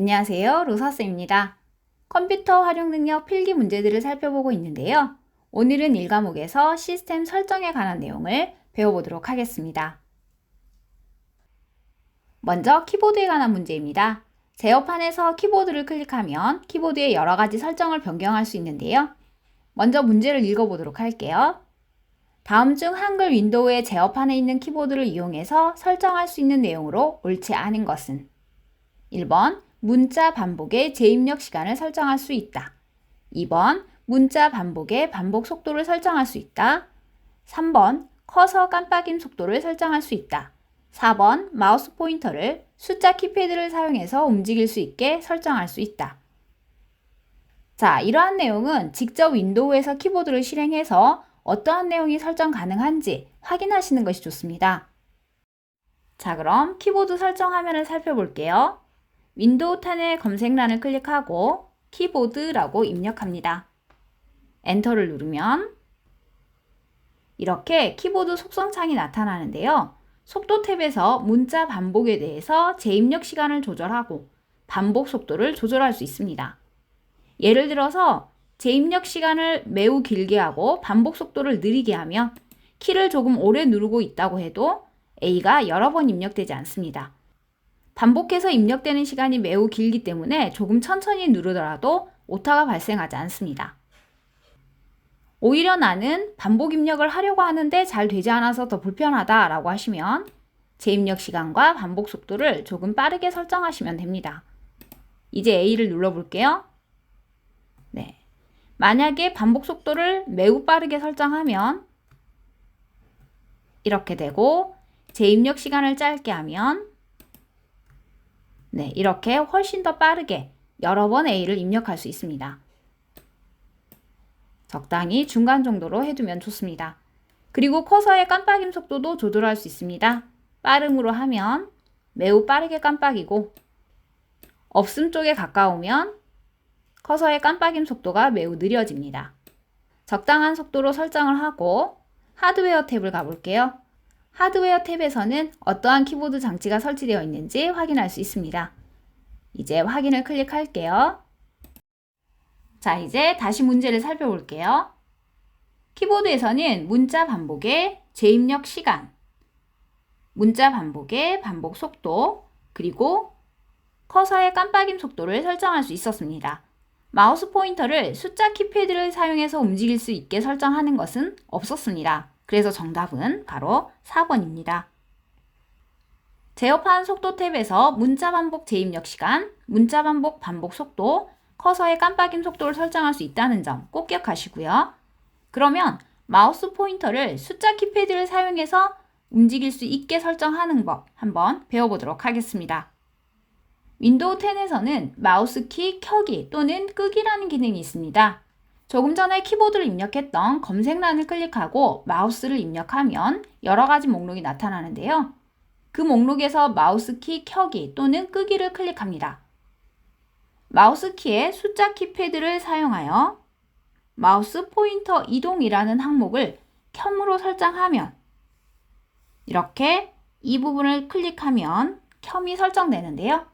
안녕하세요. 로사쌤입니다. 컴퓨터 활용 능력 필기 문제들을 살펴보고 있는데요. 오늘은 1과목에서 시스템 설정에 관한 내용을 배워보도록 하겠습니다. 먼저 키보드에 관한 문제입니다. 제어판에서 키보드를 클릭하면 키보드의 여러 가지 설정을 변경할 수 있는데요. 먼저 문제를 읽어보도록 할게요. 다음 중 한글 윈도우의 제어판에 있는 키보드를 이용해서 설정할 수 있는 내용으로 옳지 않은 것은 1번 문자 반복의 재입력 시간을 설정할 수 있다. 2번 문자 반복의 반복 속도를 설정할 수 있다. 3번 커서 깜빡임 속도를 설정할 수 있다. 4번 마우스 포인터를 숫자 키패드를 사용해서 움직일 수 있게 설정할 수 있다. 자, 이러한 내용은 직접 윈도우에서 키보드를 실행해서 어떠한 내용이 설정 가능한지 확인하시는 것이 좋습니다. 자, 그럼 키보드 설정 화면을 살펴볼게요. 윈도우 10의 검색란을 클릭하고 키보드라고 입력합니다. 엔터를 누르면 이렇게 키보드 속성창이 나타나는데요. 속도 탭에서 문자 반복에 대해서 재입력 시간을 조절하고 반복 속도를 조절할 수 있습니다. 예를 들어서 재입력 시간을 매우 길게 하고 반복 속도를 느리게 하면 키를 조금 오래 누르고 있다고 해도 A가 여러 번 입력되지 않습니다. 반복해서 입력되는 시간이 매우 길기 때문에 조금 천천히 누르더라도 오타가 발생하지 않습니다. 오히려 나는 반복 입력을 하려고 하는데 잘 되지 않아서 더 불편하다 라고 하시면 재입력 시간과 반복 속도를 조금 빠르게 설정하시면 됩니다. 이제 A를 눌러볼게요. 네. 만약에 반복 속도를 매우 빠르게 설정하면 이렇게 되고 재입력 시간을 짧게 하면 이렇게 훨씬 더 빠르게 여러 번 A를 입력할 수 있습니다. 적당히 중간 정도로 해두면 좋습니다. 그리고 커서의 깜빡임 속도도 조절할 수 있습니다. 빠름으로 하면 매우 빠르게 깜빡이고 없음 쪽에 가까우면 커서의 깜빡임 속도가 매우 느려집니다. 적당한 속도로 설정을 하고 하드웨어 탭을 가볼게요. 하드웨어 탭에서는 어떠한 키보드 장치가 설치되어 있는지 확인할 수 있습니다. 이제 확인을 클릭할게요. 자, 이제 다시 문제를 살펴볼게요. 키보드에서는 문자 반복의 재입력 시간, 문자 반복의 반복 속도, 그리고 커서의 깜빡임 속도를 설정할 수 있었습니다. 마우스 포인터를 숫자 키패드를 사용해서 움직일 수 있게 설정하는 것은 없었습니다. 그래서 정답은 바로 4번입니다. 제어판 속도 탭에서 문자 반복 재입력 시간, 문자 반복 반복 속도, 커서의 깜빡임 속도를 설정할 수 있다는 점 꼭 기억하시고요. 그러면 마우스 포인터를 숫자 키패드를 사용해서 움직일 수 있게 설정하는 법 한번 배워보도록 하겠습니다. 윈도우 10에서는 마우스 키 켜기 또는 끄기라는 기능이 있습니다. 조금 전에 키보드를 입력했던 검색란을 클릭하고 마우스를 입력하면 여러 가지 목록이 나타나는데요. 그 목록에서 마우스 키 켜기 또는 끄기를 클릭합니다. 마우스 키의 숫자 키패드를 사용하여 마우스 포인터 이동이라는 항목을 켬으로 설정하면 이렇게 이 부분을 클릭하면 켬이 설정되는데요.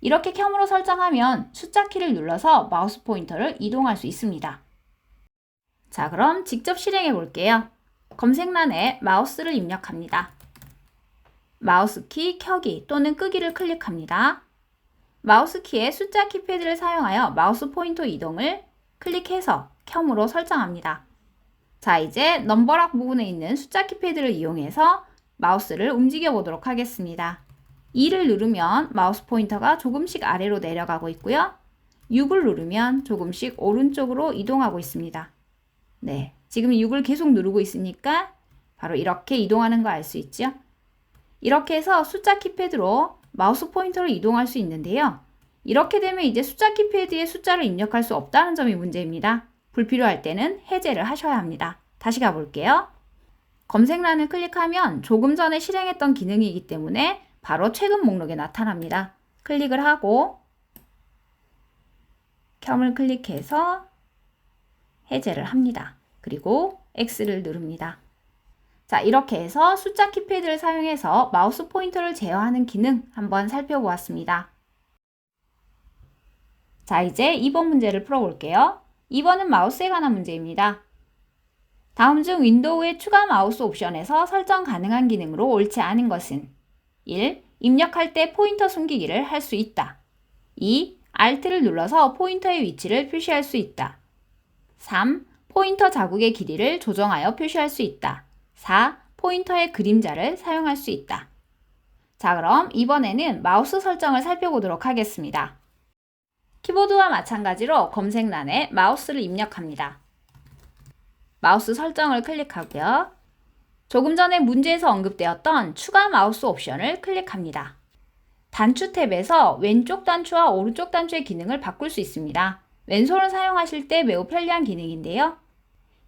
이렇게 켬으로 설정하면 숫자 키를 눌러서 마우스 포인터를 이동할 수 있습니다. 자, 그럼 직접 실행해 볼게요. 검색란에 마우스를 입력합니다. 마우스 키 켜기 또는 끄기를 클릭합니다. 마우스 키의 숫자 키패드를 사용하여 마우스 포인터 이동을 클릭해서 켬으로 설정합니다. 자, 이제 넘버락 부분에 있는 숫자 키패드를 이용해서 마우스를 움직여 보도록 하겠습니다. 2를 누르면 마우스 포인터가 조금씩 아래로 내려가고 있고요. 6을 누르면 조금씩 오른쪽으로 이동하고 있습니다. 네, 지금 6을 계속 누르고 있으니까 바로 이렇게 이동하는 거 알 수 있죠? 이렇게 해서 숫자 키패드로 마우스 포인터를 이동할 수 있는데요. 이렇게 되면 이제 숫자 키패드에 숫자를 입력할 수 없다는 점이 문제입니다. 불필요할 때는 해제를 하셔야 합니다. 다시 가볼게요. 검색란을 클릭하면 조금 전에 실행했던 기능이기 때문에 바로 최근 목록에 나타납니다. 클릭을 하고 켬을 클릭해서 해제를 합니다. 그리고 X를 누릅니다. 자, 이렇게 해서 숫자 키패드를 사용해서 마우스 포인터를 제어하는 기능 한번 살펴보았습니다. 자, 이제 2번 문제를 풀어볼게요. 2번은 마우스에 관한 문제입니다. 다음 중 윈도우의 추가 마우스 옵션에서 설정 가능한 기능으로 옳지 않은 것은 1. 입력할 때 포인터 숨기기를 할 수 있다. 2. Alt를 눌러서 포인터의 위치를 표시할 수 있다. 3. 포인터 자국의 길이를 조정하여 표시할 수 있다. 4. 포인터의 그림자를 사용할 수 있다. 자, 그럼 이번에는 마우스 설정을 살펴보도록 하겠습니다. 키보드와 마찬가지로 검색란에 마우스를 입력합니다. 마우스 설정을 클릭하고요. 조금 전에 문제에서 언급되었던 추가 마우스 옵션을 클릭합니다. 단추 탭에서 왼쪽 단추와 오른쪽 단추의 기능을 바꿀 수 있습니다. 왼손을 사용하실 때 매우 편리한 기능인데요.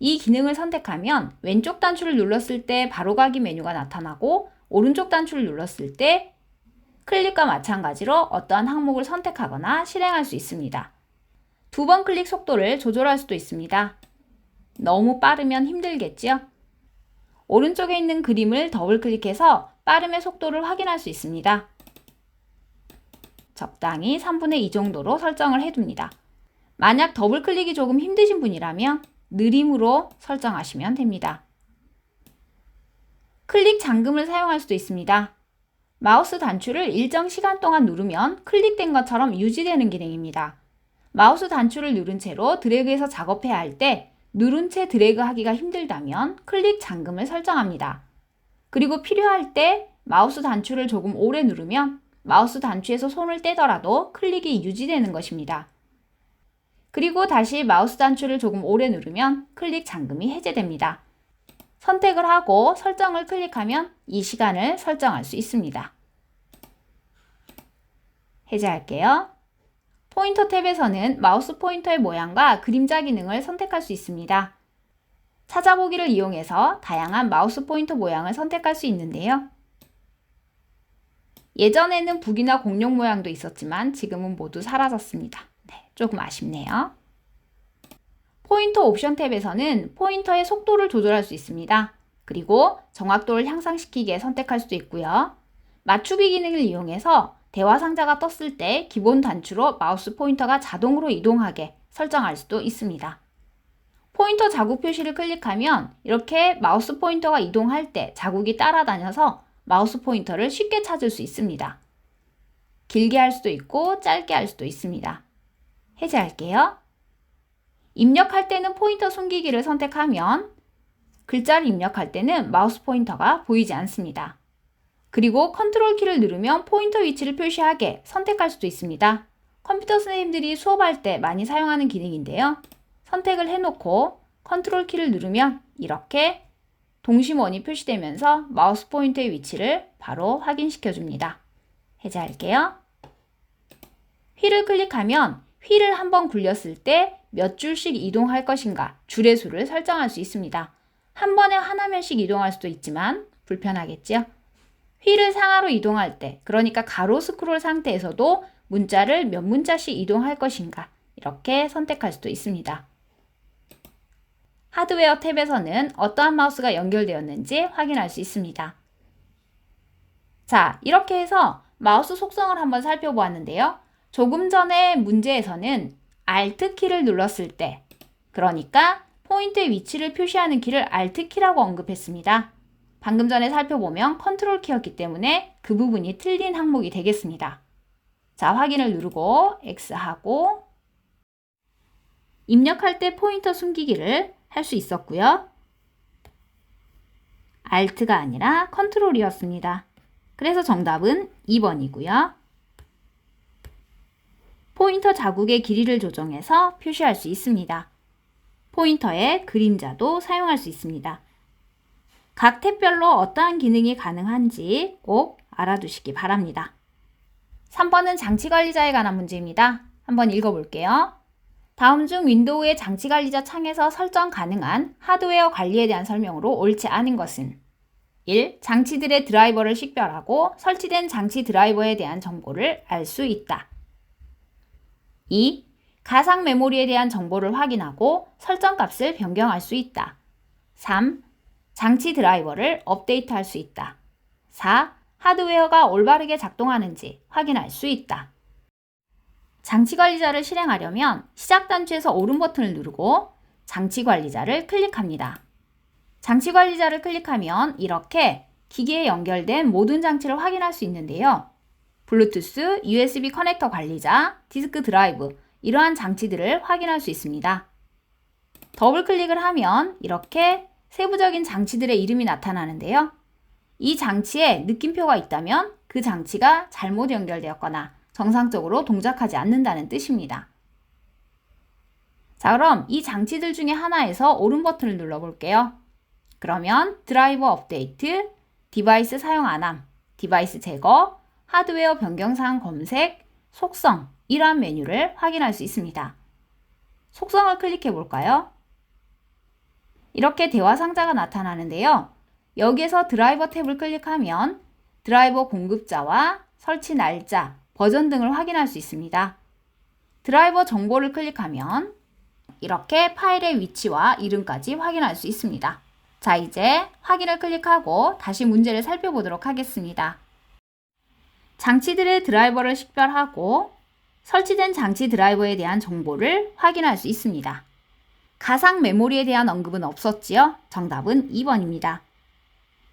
이 기능을 선택하면 왼쪽 단추를 눌렀을 때 바로가기 메뉴가 나타나고 오른쪽 단추를 눌렀을 때 클릭과 마찬가지로 어떠한 항목을 선택하거나 실행할 수 있습니다. 2번 클릭 속도를 조절할 수도 있습니다. 너무 빠르면 힘들겠지요? 오른쪽에 있는 그림을 더블 클릭해서 빠름의 속도를 확인할 수 있습니다. 적당히 3분의 2 정도로 설정을 해둡니다. 만약 더블 클릭이 조금 힘드신 분이라면 느림으로 설정하시면 됩니다. 클릭 잠금을 사용할 수도 있습니다. 마우스 단추를 일정 시간 동안 누르면 클릭된 것처럼 유지되는 기능입니다. 마우스 단추를 누른 채로 드래그해서 작업해야 할 때 누른 채 드래그 하기가 힘들다면 클릭 잠금을 설정합니다. 그리고 필요할 때 마우스 단추를 조금 오래 누르면 마우스 단추에서 손을 떼더라도 클릭이 유지되는 것입니다. 그리고 다시 마우스 단추를 조금 오래 누르면 클릭 잠금이 해제됩니다. 선택을 하고 설정을 클릭하면 이 시간을 설정할 수 있습니다. 해제할게요. 포인터 탭에서는 마우스 포인터의 모양과 그림자 기능을 선택할 수 있습니다. 찾아보기를 이용해서 다양한 마우스 포인터 모양을 선택할 수 있는데요. 예전에는 북이나 공룡 모양도 있었지만 지금은 모두 사라졌습니다. 네, 조금 아쉽네요. 포인터 옵션 탭에서는 포인터의 속도를 조절할 수 있습니다. 그리고 정확도를 향상시키게 선택할 수도 있고요. 맞추기 기능을 이용해서 대화 상자가 떴을 때 기본 단추로 마우스 포인터가 자동으로 이동하게 설정할 수도 있습니다. 포인터 자국 표시를 클릭하면 이렇게 마우스 포인터가 이동할 때 자국이 따라다녀서 마우스 포인터를 쉽게 찾을 수 있습니다. 길게 할 수도 있고 짧게 할 수도 있습니다. 해제할게요. 입력할 때는 포인터 숨기기를 선택하면 글자를 입력할 때는 마우스 포인터가 보이지 않습니다. 그리고 컨트롤 키를 누르면 포인터 위치를 표시하게 선택할 수도 있습니다. 컴퓨터 선생님들이 수업할 때 많이 사용하는 기능인데요. 선택을 해놓고 컨트롤 키를 누르면 이렇게 동심원이 표시되면서 마우스 포인터의 위치를 바로 확인시켜 줍니다. 해제할게요. 휠을 클릭하면 휠을 한번 굴렸을 때 몇 줄씩 이동할 것인가 줄의 수를 설정할 수 있습니다. 한 번에 하나면씩 이동할 수도 있지만 불편하겠죠? 휠을 상하로 이동할 때, 그러니까 가로 스크롤 상태에서도 문자를 몇 문자씩 이동할 것인가 이렇게 선택할 수도 있습니다. 하드웨어 탭에서는 어떠한 마우스가 연결되었는지 확인할 수 있습니다. 자, 이렇게 해서 마우스 속성을 한번 살펴보았는데요. 조금 전에 문제에서는 Alt 키를 눌렀을 때, 그러니까 포인트의 위치를 표시하는 키를 Alt 키라고 언급했습니다. 방금 전에 살펴보면 컨트롤 키였기 때문에 그 부분이 틀린 항목이 되겠습니다. 자, 확인을 누르고 X하고 입력할 때 포인터 숨기기를 할 수 있었고요. Alt가 아니라 컨트롤이었습니다. 그래서 정답은 2번이고요. 포인터 자국의 길이를 조정해서 표시할 수 있습니다. 포인터의 그림자도 사용할 수 있습니다. 각 탭별로 어떠한 기능이 가능한지 꼭 알아두시기 바랍니다. 3번은 장치관리자에 관한 문제입니다. 한번 읽어볼게요. 다음 중 윈도우의 장치관리자 창에서 설정 가능한 하드웨어 관리에 대한 설명으로 옳지 않은 것은 1. 장치들의 드라이버를 식별하고 설치된 장치 드라이버에 대한 정보를 알 수 있다. 2. 가상 메모리에 대한 정보를 확인하고 설정 값을 변경할 수 있다. 3. 장치 드라이버를 업데이트할 수 있다. 4. 하드웨어가 올바르게 작동하는지 확인할 수 있다. 장치 관리자를 실행하려면 시작 단추에서 오른 버튼을 누르고 장치 관리자를 클릭합니다. 장치 관리자를 클릭하면 이렇게 기기에 연결된 모든 장치를 확인할 수 있는데요. 블루투스, USB 커넥터 관리자, 디스크 드라이브 이러한 장치들을 확인할 수 있습니다. 더블 클릭을 하면 이렇게 세부적인 장치들의 이름이 나타나는데요. 이 장치에 느낌표가 있다면 그 장치가 잘못 연결되었거나 정상적으로 동작하지 않는다는 뜻입니다. 자, 그럼 이 장치들 중에 하나에서 오른 버튼을 눌러볼게요. 그러면 드라이버 업데이트, 디바이스 사용 안함, 디바이스 제거, 하드웨어 변경사항 검색, 속성 이러한 메뉴를 확인할 수 있습니다. 속성을 클릭해 볼까요? 이렇게 대화 상자가 나타나는데요. 여기에서 드라이버 탭을 클릭하면 드라이버 공급자와 설치 날짜, 버전 등을 확인할 수 있습니다. 드라이버 정보를 클릭하면 이렇게 파일의 위치와 이름까지 확인할 수 있습니다. 자, 이제 확인을 클릭하고 다시 문제를 살펴보도록 하겠습니다. 장치들의 드라이버를 식별하고 설치된 장치 드라이버에 대한 정보를 확인할 수 있습니다. 가상 메모리에 대한 언급은 없었지요? 정답은 2번입니다.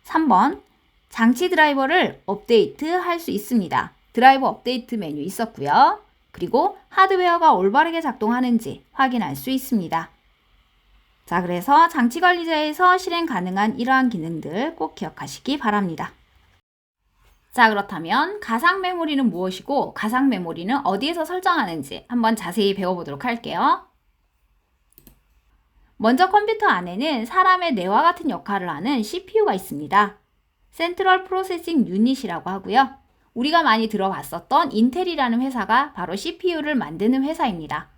3번, 장치 드라이버를 업데이트 할 수 있습니다. 드라이버 업데이트 메뉴 있었고요. 그리고 하드웨어가 올바르게 작동하는지 확인할 수 있습니다. 자, 그래서 장치 관리자에서 실행 가능한 이러한 기능들 꼭 기억하시기 바랍니다. 자, 그렇다면 가상 메모리는 무엇이고 가상 메모리는 어디에서 설정하는지 한번 자세히 배워보도록 할게요. 먼저 컴퓨터 안에는 사람의 뇌와 같은 역할을 하는 CPU가 있습니다. 센트럴 프로세싱 유닛이라고 하고요. 우리가 많이 들어봤었던 인텔이라는 회사가 바로 CPU를 만드는 회사입니다.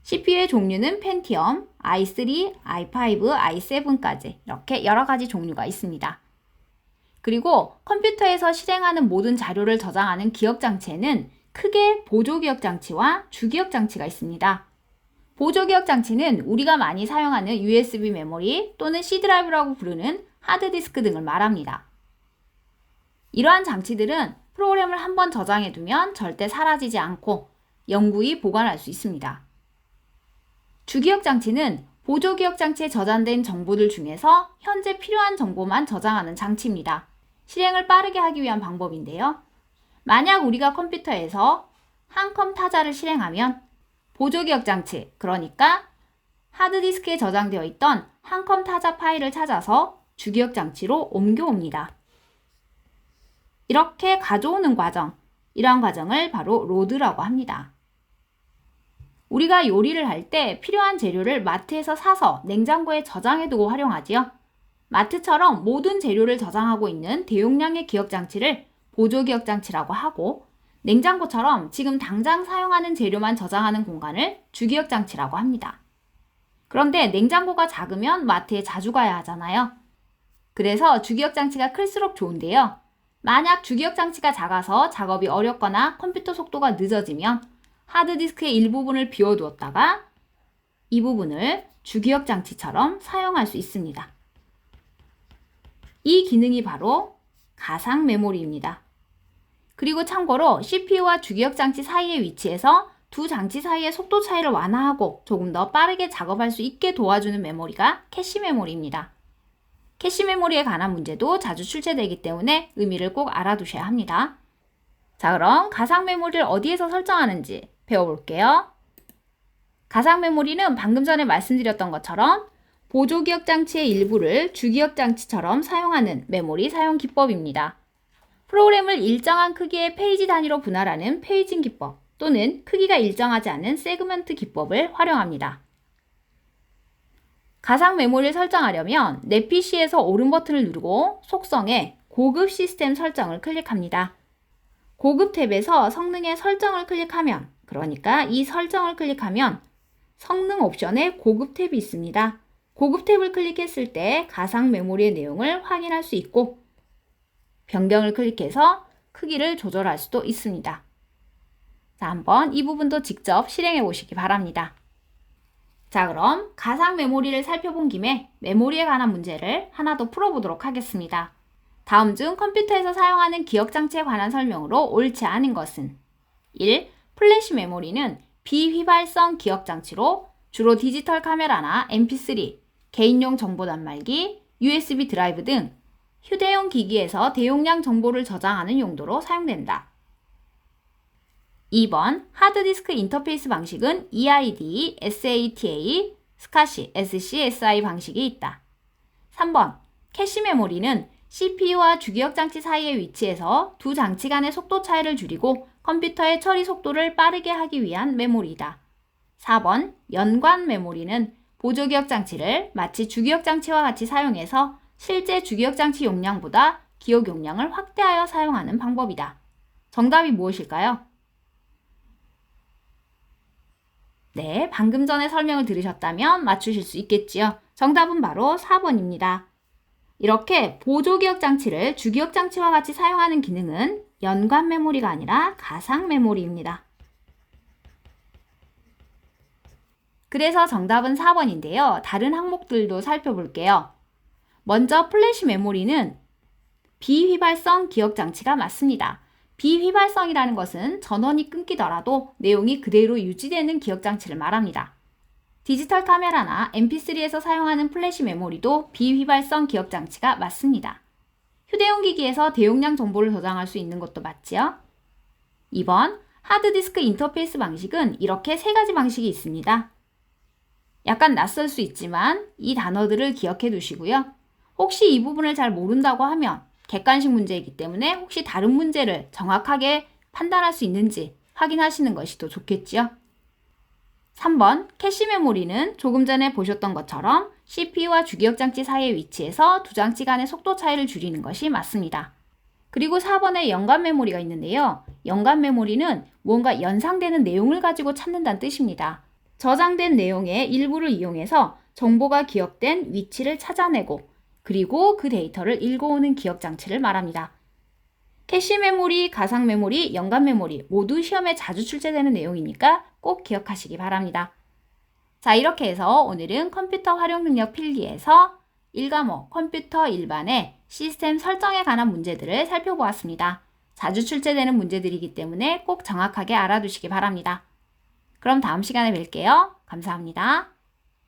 CPU의 종류는 펜티엄, i3, i5, i7까지 이렇게 여러 가지 종류가 있습니다. 그리고 컴퓨터에서 실행하는 모든 자료를 저장하는 기억장치에는 크게 보조기억장치와 주기억장치가 있습니다. 보조기억장치는 우리가 많이 사용하는 USB 메모리 또는 C 드라이브라고 부르는 하드디스크 등을 말합니다. 이러한 장치들은 프로그램을 한번 저장해두면 절대 사라지지 않고 영구히 보관할 수 있습니다. 주기억장치는 보조기억장치에 저장된 정보들 중에서 현재 필요한 정보만 저장하는 장치입니다. 실행을 빠르게 하기 위한 방법인데요. 만약 우리가 컴퓨터에서 한컴 타자를 실행하면 보조기억장치, 그러니까 하드디스크에 저장되어 있던 한컴 타자 파일을 찾아서 주기억장치로 옮겨옵니다. 이렇게 가져오는 과정, 이러한 과정을 바로 로드라고 합니다. 우리가 요리를 할 때 필요한 재료를 마트에서 사서 냉장고에 저장해두고 활용하지요. 마트처럼 모든 재료를 저장하고 있는 대용량의 기억장치를 보조기억장치라고 하고, 냉장고처럼 지금 당장 사용하는 재료만 저장하는 공간을 주기억장치라고 합니다. 그런데 냉장고가 작으면 마트에 자주 가야 하잖아요. 그래서 주기억장치가 클수록 좋은데요. 만약 주기억장치가 작아서 작업이 어렵거나 컴퓨터 속도가 늦어지면 하드디스크의 일부분을 비워두었다가 이 부분을 주기억장치처럼 사용할 수 있습니다. 이 기능이 바로 가상 메모리입니다. 그리고 참고로 CPU와 주기억장치 사이의 위치에서 두 장치 사이의 속도 차이를 완화하고 조금 더 빠르게 작업할 수 있게 도와주는 메모리가 캐시 메모리입니다. 캐시 메모리에 관한 문제도 자주 출제되기 때문에 의미를 꼭 알아두셔야 합니다. 자, 그럼 가상 메모리를 어디에서 설정하는지 배워볼게요. 가상 메모리는 방금 전에 말씀드렸던 것처럼 보조기억장치의 일부를 주기억장치처럼 사용하는 메모리 사용 기법입니다. 프로그램을 일정한 크기의 페이지 단위로 분할하는 페이징 기법 또는 크기가 일정하지 않은 세그먼트 기법을 활용합니다. 가상 메모리를 설정하려면 내 PC에서 오른 버튼을 누르고 속성에 고급 시스템 설정을 클릭합니다. 고급 탭에서 성능의 설정을 클릭하면, 그러니까 이 설정을 클릭하면 성능 옵션에 고급 탭이 있습니다. 고급 탭을 클릭했을 때 가상 메모리의 내용을 확인할 수 있고 변경을 클릭해서 크기를 조절할 수도 있습니다. 자, 한번 이 부분도 직접 실행해 보시기 바랍니다. 자, 그럼 가상 메모리를 살펴본 김에 메모리에 관한 문제를 하나 더 풀어보도록 하겠습니다. 다음 중 컴퓨터에서 사용하는 기억장치에 관한 설명으로 옳지 않은 것은 1. 플래시 메모리는 비휘발성 기억장치로 주로 디지털 카메라나 mp3, 개인용 정보 단말기, USB 드라이브 등 휴대용 기기에서 대용량 정보를 저장하는 용도로 사용된다. 2번 하드디스크 인터페이스 방식은 EID, SATA, SCSI, SCSI 방식이 있다. 3번 캐시 메모리는 CPU와 주기억장치 사이의 위치에서 두 장치 간의 속도 차이를 줄이고 컴퓨터의 처리 속도를 빠르게 하기 위한 메모리이다. 4번 연관 메모리는 보조기억장치를 마치 주기억장치와 같이 사용해서 실제 주기억장치 용량보다 기억 용량을 확대하여 사용하는 방법이다. 정답이 무엇일까요? 네, 방금 전에 설명을 들으셨다면 맞추실 수 있겠지요. 정답은 바로 4번입니다. 이렇게 보조기억장치를 주기억장치와 같이 사용하는 기능은 연관 메모리가 아니라 가상 메모리입니다. 그래서 정답은 4번인데요. 다른 항목들도 살펴볼게요. 먼저 플래시 메모리는 비휘발성 기억장치가 맞습니다. 비휘발성이라는 것은 전원이 끊기더라도 내용이 그대로 유지되는 기억장치를 말합니다. 디지털 카메라나 mp3에서 사용하는 플래시 메모리도 비휘발성 기억장치가 맞습니다. 휴대용 기기에서 대용량 정보를 저장할 수 있는 것도 맞지요? 2번 하드디스크 인터페이스 방식은 이렇게 세 가지 방식이 있습니다. 약간 낯설 수 있지만 이 단어들을 기억해 두시고요. 혹시 이 부분을 잘 모른다고 하면 객관식 문제이기 때문에 혹시 다른 문제를 정확하게 판단할 수 있는지 확인하시는 것이 더 좋겠지요. 3번 캐시 메모리는 조금 전에 보셨던 것처럼 CPU와 주기억장치 사이의 위치에서 두 장치 간의 속도 차이를 줄이는 것이 맞습니다. 그리고 4번에 연관 메모리가 있는데요. 연관 메모리는 무언가 연상되는 내용을 가지고 찾는다는 뜻입니다. 저장된 내용의 일부를 이용해서 정보가 기억된 위치를 찾아내고 그리고 그 데이터를 읽어오는 기억장치를 말합니다. 캐시 메모리, 가상 메모리, 연관 메모리 모두 시험에 자주 출제되는 내용이니까 꼭 기억하시기 바랍니다. 자, 이렇게 해서 오늘은 컴퓨터 활용 능력 필기에서 1과목 컴퓨터 일반의 시스템 설정에 관한 문제들을 살펴보았습니다. 자주 출제되는 문제들이기 때문에 꼭 정확하게 알아두시기 바랍니다. 그럼 다음 시간에 뵐게요. 감사합니다.